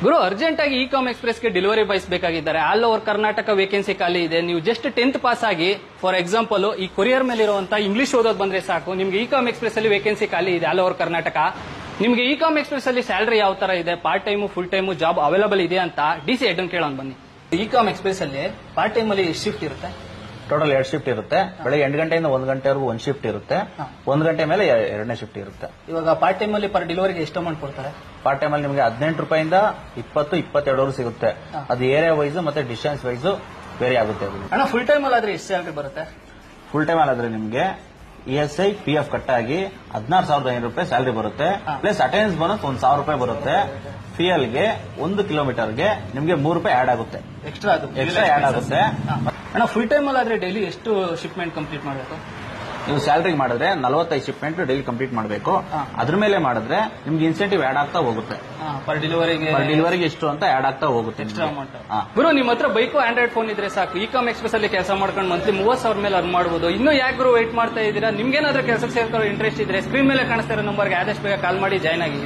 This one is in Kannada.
ಗುರು, ಅರ್ಜೆಂಟ್ ಆಗಿ ಇಕಾಮ್ ಎಕ್ಸ್ಪ್ರೆಸ್ ಗೆ ಡೆಲಿವರಿ ಬಾಯ್ಸ್ ಬೇಕಾಗಿದ್ದಾರೆ. ಆಲ್ ಓವರ್ ಕರ್ನಾಟಕ ವೇಕೆನ್ಸಿ ಖಾಲಿ ಇದೆ. ನೀವು ಜಸ್ಟ್ 10th ಪಾಸ್ ಆಗಿ, ಫಾರ್ ಎಕ್ಸಾಂಪಲ್, ಈ ಕೊರಿಯರ್ ಮೇಲೆ ಇರುವಂತ ಇಂಗ್ಲಿಷ್ ಓದೋದು ಬಂದ್ರೆ ಸಾಕು, ನಿಮ್ಗೆ ಇಕಾಮ್ ಎಕ್ಸ್ಪ್ರೆಸ್ ಅಲ್ಲಿ ವೇಕೆನ್ಸಿ ಖಾಲಿ ಇದೆ ಆಲ್ ಓವರ್ ಕರ್ನಾಟಕ. ನಿಮ್ಗೆ ಇಕಾಮ್ ಎಕ್ಸ್ಪ್ರೆಸ್ ಅಲ್ಲಿ ಸ್ಯಾಲರಿ ಯಾವ ತರ ಇದೆ, part time full time job available ಇದೆ ಅಂತ DC ಹೆಡ್ ಕೇಳೋಣ ಬನ್ನಿ. ಇಕಾಮ್ ಎಕ್ಸ್ಪ್ರೆಸ್ ಅಲ್ಲಿ ಪಾರ್ಟ್ ಟೈಮ್ ಅಲ್ಲಿ ಶಿಫ್ಟ್ ಇರುತ್ತೆ. ಟೋಟಲ್ 2 ಶಿಫ್ಟ್ ಇರುತ್ತೆ. ಬೆಳಗ್ಗೆ 8 ಗಂಟೆಯಿಂದ 1 ಗಂಟೆವರೆಗೂ 1 ಶಿಫ್ಟ್ ಇರುತ್ತೆ. 1 ಗಂಟೆ ಮೇಲೆ 2ನೇ ಶಿಫ್ಟ್ ಇರುತ್ತೆ. ಇವಾಗ ಪಾರ್ಟ್ ಟೈಮ್ ಅಲ್ಲಿ ಪರ್ ಡೆಲಿವರಿಗೆ ಎಷ್ಟು ಅಮೌಂಟ್ ಕೊಡ್ತಾರೆ? ಪಾರ್ಟ್ ಟೈಮ್ ಅಲ್ಲಿ ನಿಮಗೆ 18 ರೂಪಾಯಿಂದ 20-22 ಸಿಗುತ್ತೆ. ಅದು ಏರಿಯಾ ವೈಸ್ ಮತ್ತೆ ಡಿಸ್ಟೆನ್ಸ್ ವೈಸ್ ಬೇರೆ ಆಗುತ್ತೆ. ಅಣ್ಣ, ಫುಲ್ ಟೈಮ್ ಅಲ್ಲಿ ಆದ್ರೆ ಎಷ್ಟು ಸ್ಯಾಲರಿ ಬರುತ್ತೆ? ಫುಲ್ ಟೈಮ್ ಅಲ್ಲಾದ್ರೆ ನಿಮಗೆ ESI PF ಕಟ್ ಆಗಿ 16,500 ರೂಪಾಯಿ ಸ್ಯಾಲರಿ ಬರುತ್ತೆ. ಪ್ಲಸ್ ಅಟೆಂಡೆನ್ಸ್ ಬೋನಸ್ 1,000 ರೂಪಾಯಿ ಬರುತ್ತೆ. ಫ್ಯೂಯಲ್ಗೆ 1 ಕಿಲೋಮೀಟರ್ಗೆ ನಿಮಗೆ 3 ರೂಪಾಯಿ ಆಡ್ ಆಗುತ್ತೆ. ಎಕ್ಸ್ಟ್ರಾ ಆಡ್ ಆಗುತ್ತೆ. ಅಣ್ಣ, ಫುಲ್ ಟೈಮ್ ಅಲ್ಲಿ ಆದ್ರೆ ಡೈಲಿ ಎಷ್ಟು ಶಿಪ್ಮೆಂಟ್ ಕಂಪ್ಲೀಟ್ ಮಾಡಬೇಕು? ನೀವು ಸ್ಯಾಲರಿ ಮಾಡಿದ್ರೆ 45 ಶಿಪ್ಮೆಂಟ್ ಡೈಲಿ ಕಂಪ್ಲೀಟ್ ಮಾಡಬೇಕು. ಅದ್ರ ಮೇಲೆ ಮಾಡಿದ್ರೆ ನಿಮ್ಗೆ ಇನ್ಸೆಂಟಿವ್ ಆಡ್ ಆಗ್ತಾ ಹೋಗುತ್ತೆ. ಪರ್ ಡೆಲಿವರಿಗೆ ಎಷ್ಟು ಅಂತ ಆಡ್ ಆಗ್ತಾ ಹೋಗುತ್ತೆ. Extra amount. ಗುರು, ನಿಮ್ಮ ಹತ್ರ ಬೈಕು ಆಂಡ್ರಾಯ್ಡ್ ಫೋನ್ ಇದ್ರೆ ಸಾಕು, ಇಕಾಮ್ ಎಕ್ಸ್ಪ್ರೆಸ್ ಅಲ್ಲಿ ಕೆಲಸ ಮಾಡ್ಕೊಂಡು ಮಂತ್ಲಿ 30,000 ಮೇಲೆ ಅರ್ನ್ ಮಾಡಬಹುದು. ಇನ್ನು ಯಾಕೆ ಗುರು ವೇಟ್ ಮಾಡ್ತಾ ಇದ್ದೀರಾ? ನಿಮ್ಗೇನಾದ್ರೂ ಕೆಲಸಕ್ಕೆ ಸೇರ್ಕೊಳ್ಳೋ ಇಂಟ್ರೆಸ್ಟ್ ಇದ್ರೆ ಸ್ಕ್ರೀನ್ ಮೇಲೆ ಕಾಣಿಸ್ತಾ ಇರೋ ನಂಬರ್ಗೆ ಆದಷ್ಟು ಬೇಗ ಕಾಲ್ ಮಾಡಿ ಜಾಯ್ನ್ ಆಗಿ.